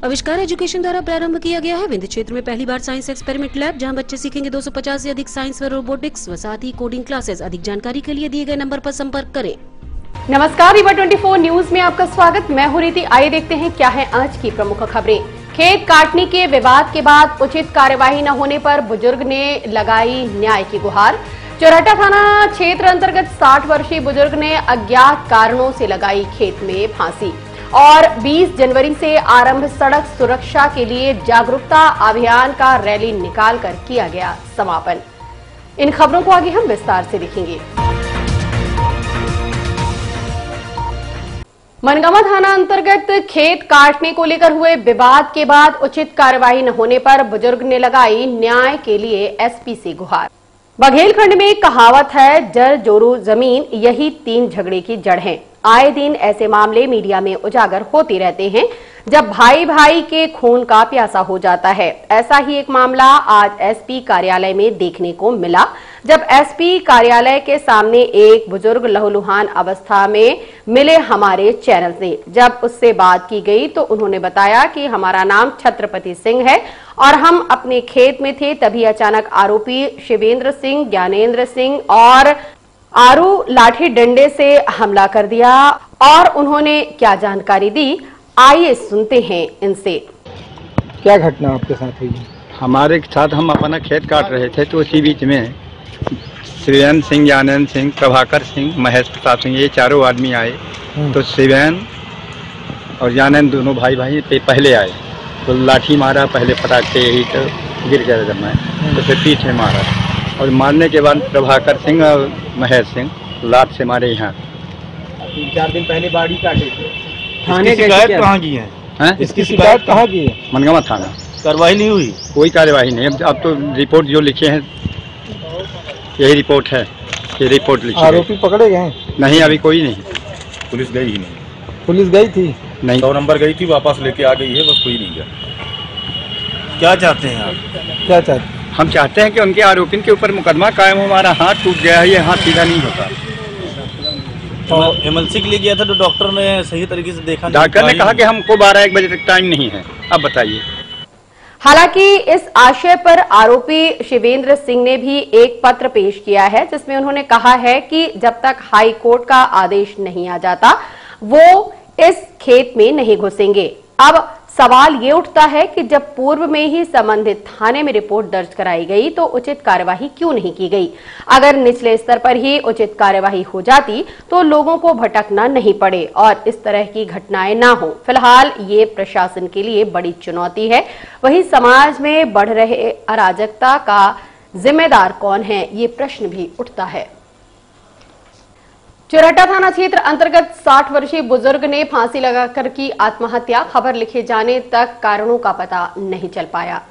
आविष्कार एजुकेशन द्वारा प्रारंभ किया गया है विंध्य क्षेत्र में पहली बार साइंस एक्सपेरिमेंट लैब, जहां बच्चे सीखेंगे 250 से अधिक साइंस व रोबोटिक्स व साथ ही कोडिंग क्लासेस। अधिक जानकारी के लिए दिए गए नंबर पर संपर्क करें। नमस्कार, रीवा 24 न्यूज में आपका स्वागत। मैं हूं रीति। आइए देखते हैं क्या है आज की प्रमुख खबरें। खेत काटने के विवाद के बाद उचित कार्यवाही न होने पर बुजुर्ग ने लगाई न्याय की गुहार। चोरहट्टा थाना क्षेत्र अंतर्गत 60 वर्षीय बुजुर्ग ने अज्ञात कारणों से लगाई खेत में फांसी। और 20 जनवरी से आरंभ सड़क सुरक्षा के लिए जागरूकता अभियान का रैली निकालकर किया गया समापन। इन खबरों को आगे हम विस्तार से देखेंगे। मनगामा थाना अंतर्गत खेत काटने को लेकर हुए विवाद के बाद उचित कार्यवाही न होने पर बुजुर्ग ने लगाई न्याय के लिए एसपी से गुहार। बघेलखंड में कहावत है, जर जोरू जमीन, यही 3 झगड़े की जड़ है। आए दिन ऐसे मामले मीडिया में उजागर होते रहते हैं जब भाई भाई के खून का प्यासा हो जाता है। ऐसा ही एक मामला आज एसपी कार्यालय में देखने को मिला, जब एसपी कार्यालय के सामने एक बुजुर्ग लहूलुहान अवस्था में मिले हमारे चैनल से। जब उससे बात की गई तो उन्होंने बताया कि हमारा नाम छत्रपति सिंह है और हम अपने खेत में थे, तभी अचानक आरोपी शिवेंद्र सिंह, ज्ञानेंद्र सिंह और आरू लाठी डंडे से हमला कर दिया। और उन्होंने क्या जानकारी दी, आइए सुनते हैं इनसे। क्या घटना आपके साथ हुई? हमारे साथ हम अपना खेत काट रहे थे तो उसी बीच में शिवेंद्र सिंह, ज्ञानेंद्र सिंह, प्रभाकर सिंह, महेश प्रताप सिंह, ये चारों आदमी आए। तो शिवेंद्र और ज्ञानेंद्र दोनों भाई भाई पहले आए तो लाठी मारा, पहले पटाख से यही तो गिर गया जब मैं, तो फिर पीछे मारा और मारने के बाद प्रभाकर सिंह और महेश सिंह लात से मारे। यहाँ 3-4 दिन पहले बाड़ी काटे थे। थाने शिकायत कहाँ की है? इसकी शिकायत कहाँ की है? मनगामा थाना। कार्रवाई नहीं हुई? कोई कार्यवाही नहीं। अब तो रिपोर्ट जो लिखे हैं यही रिपोर्ट है, ये रिपोर्ट लिखी। आरोपी पकड़े गए? नहीं, अभी कोई नहीं। पुलिस गई ही नहीं। पुलिस गई थी? नहीं। 100 नंबर गई थी, वापस लेके आ गई है, बस कोई नहीं गया। क्या चाहते हैं आप? क्या चाहते? हम चाहते हैं कि उनके आरोपी के ऊपर मुकदमा कायम हो। हमारा हाथ टूट गया है, ये हाथ सीधा नहीं होता। तो एमएलसी के लिए गया था तो डॉक्टर ने सही तरीके से देखा नहीं। डॉक्टर ने कहा कि हमको 12-1 बजे तक टाइम नहीं है। अब बताइए। हालांकि इस आशय पर आरोपी शिवेंद्र सिंह ने भी एक पत्र पेश किया है, जिसमें उन्होंने कहा है कि जब तक हाई कोर्ट का आदेश नहीं आ जाता वो इस खेत में नहीं घुसेंगे। अब सवाल ये उठता है कि जब पूर्व में ही संबंधित थाने में रिपोर्ट दर्ज कराई गई तो उचित कार्यवाही क्यों नहीं की गई? अगर निचले स्तर पर ही उचित कार्यवाही हो जाती तो लोगों को भटकना नहीं पड़े और इस तरह की घटनाएं ना हो। फिलहाल ये प्रशासन के लिए बड़ी चुनौती है। वहीं समाज में बढ़ रहे अराजकता का जिम्मेदार कौन है, ये प्रश्न भी उठता है। चोरहट्टा थाना क्षेत्र अंतर्गत 60 वर्षीय बुजुर्ग ने फांसी लगाकर की आत्महत्या। खबर लिखे जाने तक कारणों का पता नहीं चल पाया।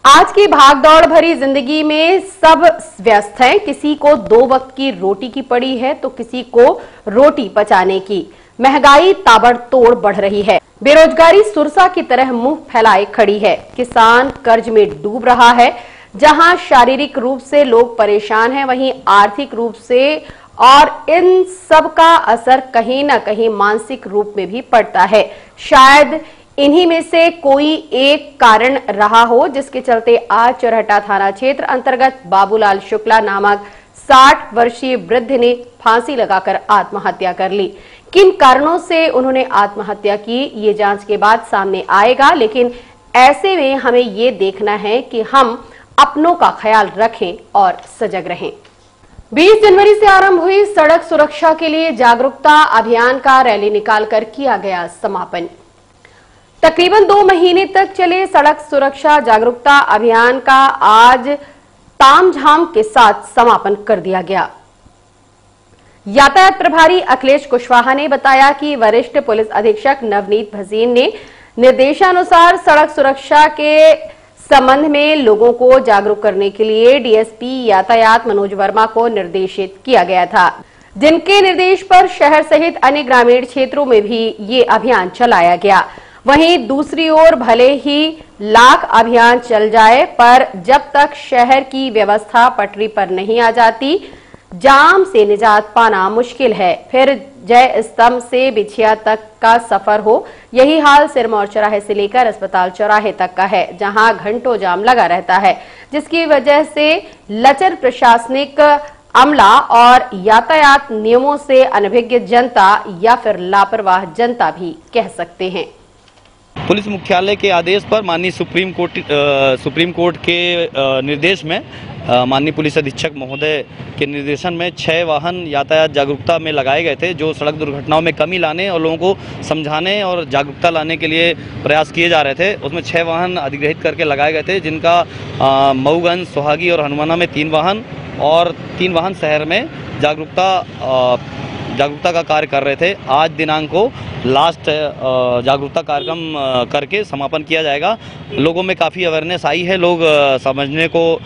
आज की भागदौड़ भरी जिंदगी में सब व्यस्त हैं। किसी को 2 वक्त की रोटी की पड़ी है तो किसी को रोटी पचाने की। महंगाई ताबड़तोड़ बढ़ रही है। बेरोजगारी सुरसा की तरह मुंह फैलाए खड़ी है। किसान कर्ज में डूब रहा है। जहां शारीरिक रूप से लोग परेशान हैं, वहीं आर्थिक रूप से और इन सब का असर कहीं ना कहीं मानसिक रूप में भी पड़ता है। शायद इन्हीं में से कोई एक कारण रहा हो जिसके चलते आज चोरहट्टा थाना क्षेत्र अंतर्गत बाबूलाल शुक्ला नामक 60 वर्षीय वृद्ध ने फांसी लगाकर आत्महत्या कर ली। किन कारणों से उन्होंने आत्महत्या की, ये जांच के बाद सामने आएगा, लेकिन ऐसे में हमें ये देखना है कि हम अपनों का ख्याल रखें और सजग रहें। 20 जनवरी से आरंभ हुई सड़क सुरक्षा के लिए जागरूकता अभियान का रैली निकालकर किया गया समापन। तकरीबन 2 महीने तक चले सड़क सुरक्षा जागरूकता अभियान का आज तामझाम के साथ समापन कर दिया गया। यातायात प्रभारी अखिलेश कुशवाहा ने बताया कि वरिष्ठ पुलिस अधीक्षक नवनीत भसीन ने निर्देशानुसार सड़क सुरक्षा के संबंध में लोगों को जागरूक करने के लिए डीएसपी यातायात मनोज वर्मा को निर्देशित किया गया था, जिनके निर्देश पर शहर सहित अन्य ग्रामीण क्षेत्रों में भी ये अभियान चलाया गया। वहीं दूसरी ओर भले ही लाख अभियान चल जाए, पर जब तक शहर की व्यवस्था पटरी पर नहीं आ जाती जाम से निजात पाना मुश्किल है, फिर जय स्तंभ से बिछिया तक का सफर हो। यही हाल सिरमौर चौराहे से लेकर अस्पताल चौराहे तक का है, जहां घंटों जाम लगा रहता है, जिसकी वजह से लचर प्रशासनिक अमला और यातायात नियमों से अनभिज्ञ जनता या फिर लापरवाह जनता भी कह सकते हैं। पुलिस मुख्यालय के आदेश पर माननीय सुप्रीम कोर्ट के निर्देश में माननीय पुलिस अधीक्षक महोदय के निर्देशन में 6 वाहन यातायात जागरूकता में लगाए गए थे, जो सड़क दुर्घटनाओं में कमी लाने और लोगों को समझाने और जागरूकता लाने के लिए प्रयास किए जा रहे थे। उसमें 6 वाहन अधिग्रहित करके लगाए गए थे, जिनका मऊगंज, सोहागी और हनुमाना में 3 वाहन और 3 वाहन शहर में जागरूकता का कार्य कर रहे थे। आज दिनांक को लास्ट जागरूकता कार्यक्रम करके समापन किया जाएगा। लोगों में काफ़ी अवेयरनेस आई है, लोग समझने को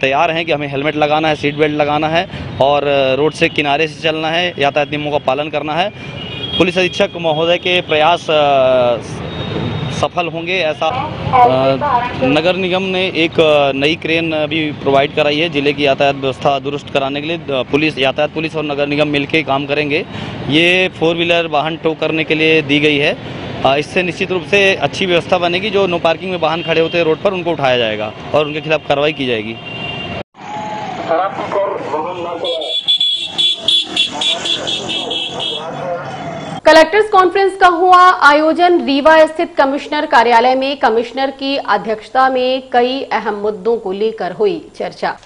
तैयार हैं कि हमें हेलमेट लगाना है, सीट बेल्ट लगाना है और रोड से किनारे से चलना है, यातायात नियमों का पालन करना है। पुलिस अधीक्षक महोदय के प्रयास सफल होंगे, ऐसा नगर निगम ने एक नई क्रेन भी प्रोवाइड कराई है जिले की यातायात व्यवस्था दुरुस्त कराने के लिए। यातायात पुलिस और नगर निगम मिलकर काम करेंगे। ये 4 व्हीलर वाहन टो करने के लिए दी गई है। इससे निश्चित रूप से अच्छी व्यवस्था बनेगी। जो नो पार्किंग में वाहन खड़े होते हैं रोड पर, उनको उठाया जाएगा और उनके खिलाफ कार्रवाई की जाएगी। कलेक्टर्स कॉन्फ्रेंस का हुआ आयोजन। रीवा स्थित कमिश्नर कार्यालय में कमिश्नर की अध्यक्षता में कई अहम मुद्दों को लेकर हुई चर्चा।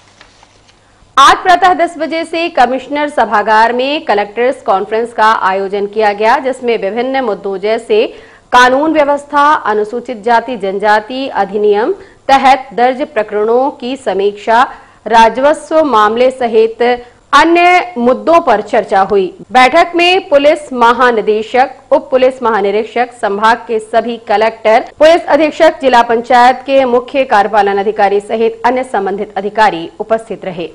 आज प्रातः 10 बजे से कमिश्नर सभागार में कलेक्टर्स कॉन्फ्रेंस का आयोजन किया गया, जिसमें विभिन्न मुद्दों जैसे कानून व्यवस्था, अनुसूचित जाति जनजाति अधिनियम तहत दर्ज प्रकरणों की समीक्षा, राजस्व मामले सहित अन्य मुद्दों पर चर्चा हुई। बैठक में पुलिस महानिदेशक, उप पुलिस महानिरीक्षक, संभाग के सभी कलेक्टर, पुलिस अधीक्षक, जिला पंचायत के मुख्य कार्यपालन अधिकारी सहित अन्य संबंधित अधिकारी उपस्थित रहे।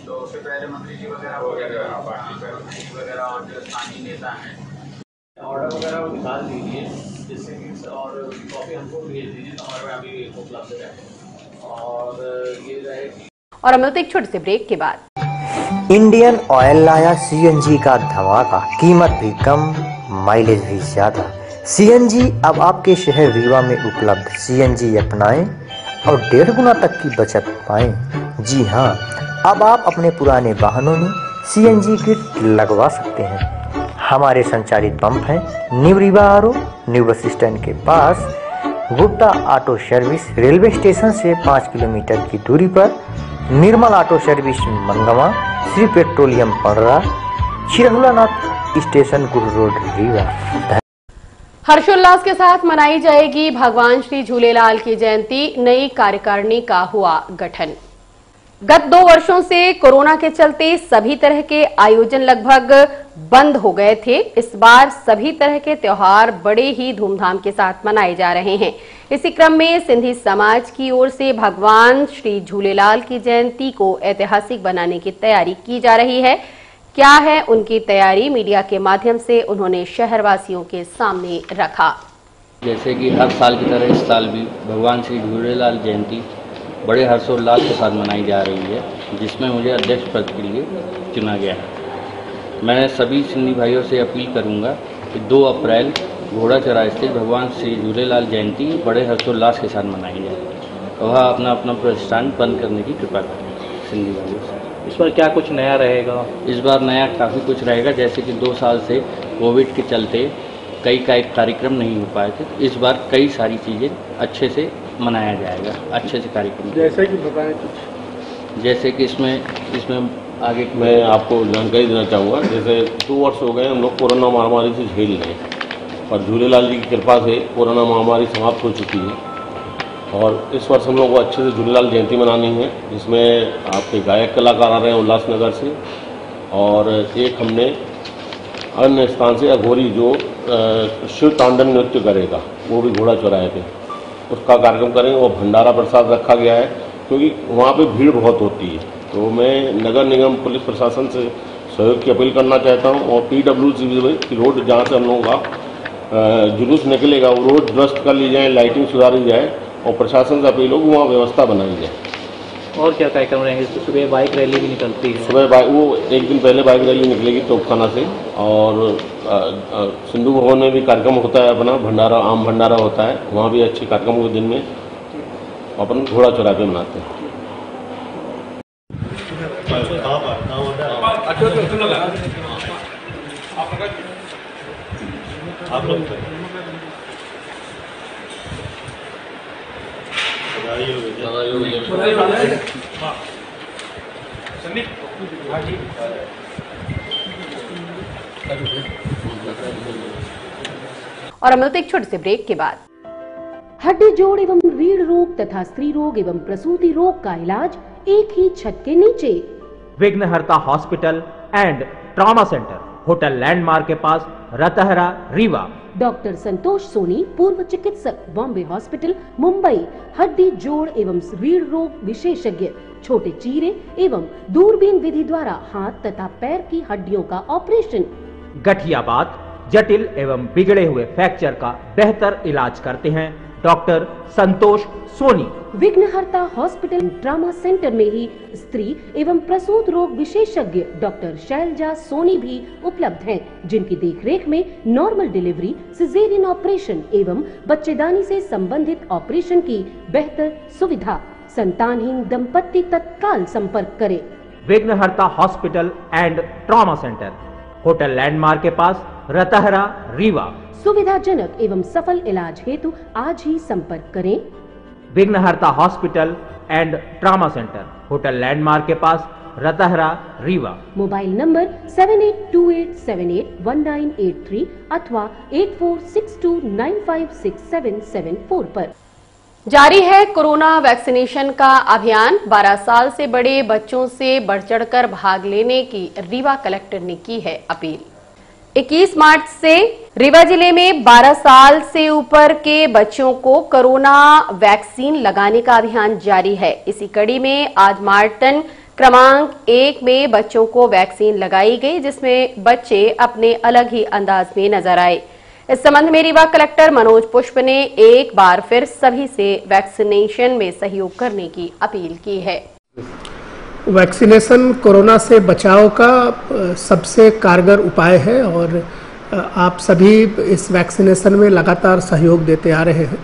तो उससे पहले मंत्री जी वगैरह वगैरह और जो स्थानीय नेता हैं, ऑर्डर वगैरह वो निकाल दीजिए, जिससे कि और कॉपी हमको भेज दीजिए, तो हमारे अभी उपलब्ध है। और ये रहे और हम मिलते एक छोटे से ब्रेक के बाद। इंडियन ऑयल लाया सीएनजी का धमाका, कीमत भी कम, माइलेज भी ज्यादा। सीएनजी अब आपके शहर रीवा में उपलब्ध। सीएनजी अपनाएं और 1.5 गुना तक की बचत पाएं। जी हाँ, अब आप अपने पुराने वाहनों में सीएनजी किट लगवा सकते हैं। हमारे संचालित पंप हैं new Rewa RO, new bus stand के पास, Gupta auto service, railway station से 5 किलोमीटर की दूरी पर, Nirmal auto service Mangawan, Shri petroleum Padra, Chirhulanath station Guru road Rewa. हर्षोल्लास के साथ मनाई जाएगी भगवान श्री झूलेलाल की जयंती। नई कार्यकारिणी का हुआ गठन। गत 2 वर्षों से कोरोना के चलते सभी तरह के आयोजन लगभग बंद हो गए थे। इस बार सभी तरह के त्योहार बड़े ही धूमधाम के साथ मनाए जा रहे हैं। इसी क्रम में सिंधी समाज की ओर से भगवान श्री झूलेलाल की जयंती को ऐतिहासिक बनाने की तैयारी की जा रही है। क्या है उनकी तैयारी, मीडिया के माध्यम से उन्होंने शहरवासियों के सामने रखा। जैसे कि हर साल की तरह इस साल भी भगवान श्री झूलेलाल जयंती बड़े हर्षोल्लास के साथ मनाई जा रही है, जिसमें मुझे अध्यक्ष पद के लिए चुना गया है। मैं सभी सिंधी भाइयों से अपील करूंगा कि 2 अप्रैल घोड़ा चौराहे स्थित भगवान श्री झूलेलाल जयंती बड़े हर्षोल्लास के साथ मनाई जाए। वह अपना अपना प्रतिष्ठान बंद करने की कृपा करें सिंधी भाइयों से। इस बार क्या कुछ नया रहेगा? इस बार नया काफ़ी कुछ रहेगा। जैसे कि 2 साल से कोविड के चलते कई कार्यक्रम नहीं हो पाए थे। इस बार कई सारी चीज़ें अच्छे से मनाया जाएगा, अच्छे से कार्यक्रम। जैसे कि बताएं कुछ। जैसे कि इसमें आगे मैं आपको जानकारी देना चाहूँगा। जैसे 2 वर्ष हो गए हम लोग कोरोना महामारी से झेल रहे हैं, और झूलेलाल जी की कृपा से कोरोना महामारी समाप्त हो चुकी है। और इस वर्ष हम लोग को अच्छे से झूलेलाल जयंती मनानी है, जिसमें आपके गायक कलाकार आ रहे हैं उल्लासनगर से, और एक हमने अन्य स्थान से अघोरी जो शिव तांडव नृत्य करेगा, वो भी घोड़ा चौराहे पे उसका कार्यक्रम करेंगे। वो भंडारा प्रसाद रखा गया है, क्योंकि वहाँ पे भीड़ बहुत होती है। तो मैं नगर निगम पुलिस प्रशासन से सहयोग की अपील करना चाहता हूँ। और PWC की रोड जहाँ से हम लोगों का जुलूस निकलेगा वो रोड ध्वस्त कर ली जाए, लाइटिंग सुधारी जाए और प्रशासन से अपील हो कि वहाँ व्यवस्था बनाई जाए। और क्या कार्यक्रम रहेंगे? सुबह बाइक रैली भी निकलती है। सुबह वो एक दिन पहले बाइक रैली निकलेगी तोपखाना से, और सिंधु भवन में भी कार्यक्रम होता है अपना भंडारा, आम भंडारा होता है, वहाँ भी अच्छे कार्यक्रम के दिन में अपन घोड़ा चौरा पे मनाते हैं। और हम मिलते एक छोटे से ब्रेक के बाद। हड्डी जोड़ एवं रीढ़ रोग तथा स्त्री रोग एवं प्रसूति रोग का इलाज एक ही छत के नीचे। विघ्नहर्ता hospital and trauma centre, hotel landmark के पास, रतहरा, रीवा। डॉक्टर संतोष सोनी, पूर्व चिकित्सक, बॉम्बे हॉस्पिटल, मुंबई। हड्डी जोड़ एवं रीढ़ रोग विशेषज्ञ, छोटे चीरे एवं दूरबीन विधि द्वारा हाथ तथा पैर की हड्डियों का ऑपरेशन। गठियाबात, जटिल एवं बिगड़े हुए फ्रैक्चर का बेहतर इलाज करते हैं डॉक्टर संतोष सोनी। विघ्नहर्ता हॉस्पिटल ट्रॉमा सेंटर में ही स्त्री एवं प्रसूत रोग विशेषज्ञ डॉक्टर शैलजा सोनी भी उपलब्ध हैं, जिनकी देखरेख में नॉर्मल डिलीवरी, सिजेरियन ऑपरेशन एवं बच्चेदानी से संबंधित ऑपरेशन की बेहतर सुविधा। संतानहीन दंपत्ति तत्काल संपर्क करें। विघ्नहर्ता hospital and trauma centre, hotel landmark के पास, रतहरा, रीवा। सुविधाजनक एवं सफल इलाज हेतु आज ही संपर्क करें। विघ्नहर्ता hospital and trauma centre, hotel landmark के पास, रतहरा, रीवा। मोबाइल नंबर 7828781983 अथवा 8462956774 पर। जारी है कोरोना वैक्सीनेशन का अभियान। 12 साल से बड़े बच्चों से बढ़ चढ़कर भाग लेने की रीवा कलेक्टर ने की है अपील। 21 मार्च से रीवा जिले में 12 साल से ऊपर के बच्चों को कोरोना वैक्सीन लगाने का अभियान जारी है। इसी कड़ी में आज मार्टन क्रमांक 1 में बच्चों को वैक्सीन लगाई गई, जिसमें बच्चे अपने अलग ही अंदाज में नजर आए। इस संबंध में रीवा कलेक्टर मनोज पुष्प ने एक बार फिर सभी से वैक्सीनेशन में सहयोग करने की अपील की है। वैक्सीनेशन कोरोना से बचाव का सबसे कारगर उपाय है और आप सभी इस वैक्सीनेशन में लगातार सहयोग देते आ रहे हैं।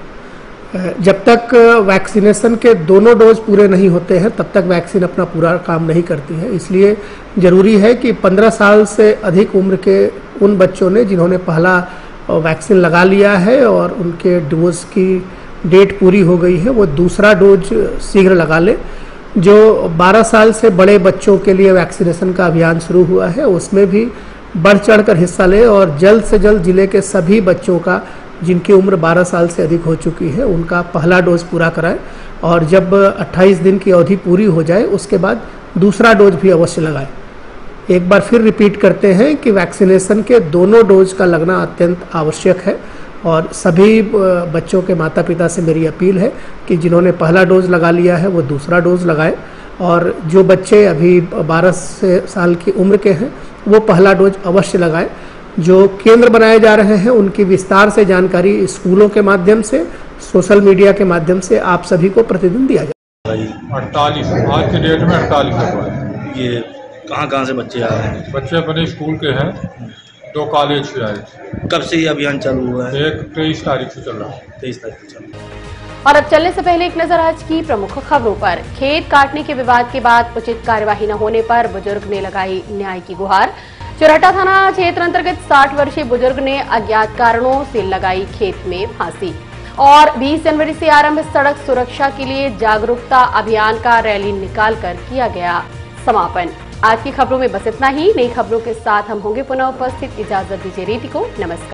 जब तक वैक्सीनेशन के दोनों डोज पूरे नहीं होते हैं तब तक वैक्सीन अपना पूरा काम नहीं करती है। इसलिए जरूरी है कि 15 साल से अधिक उम्र के उन बच्चों ने जिन्होंने पहला वैक्सीन लगा लिया है और उनके डोज की डेट पूरी हो गई है, वो दूसरा डोज शीघ्र लगा ले। जो 12 साल से बड़े बच्चों के लिए वैक्सीनेशन का अभियान शुरू हुआ है उसमें भी बढ़ चढ़कर हिस्सा ले और जल्द से जल्द जिले के सभी बच्चों का जिनकी उम्र 12 साल से अधिक हो चुकी है उनका पहला डोज पूरा कराएं और जब 28 दिन की अवधि पूरी हो जाए उसके बाद दूसरा डोज भी अवश्य लगाएं। एक बार फिर रिपीट करते हैं कि वैक्सीनेशन के दोनों डोज का लगना अत्यंत आवश्यक है और सभी बच्चों के माता पिता से मेरी अपील है कि जिन्होंने पहला डोज लगा लिया है वो दूसरा डोज लगाएं और जो बच्चे अभी 12 साल की उम्र के हैं वो पहला डोज अवश्य लगाएं। जो केंद्र बनाए जा रहे हैं उनकी विस्तार से जानकारी स्कूलों के माध्यम से, सोशल मीडिया के माध्यम से आप सभी को प्रतिदिन दिया जाए। 48 आज के डेट में 48 ये कहाँ से बच्चे आ रहे हैं? बच्चे अपने स्कूल के हैं, 2 कॉलेज से आए। कब से ये अभियान चालू हुआ है? 23 तारीख से चल रहा है। 23 तारीख से चल रहा है। और अब चलने से पहले एक नजर आज की प्रमुख खबरों पर। खेत काटने के विवाद के बाद उचित कार्यवाही न होने पर बुजुर्ग ने लगाई न्याय की गुहार। चुरहटा थाना क्षेत्र अंतर्गत 60 वर्षीय बुजुर्ग ने अज्ञात कारणों से लगाई खेत में फांसी। और 20 जनवरी से आरंभ सड़क सुरक्षा के लिए जागरूकता अभियान का रैली निकालकर किया गया समापन। आज की खबरों में बस इतना ही। नई खबरों के साथ हम होंगे पुनः उपस्थित। इजाजत दीजिए रीति को। नमस्कार।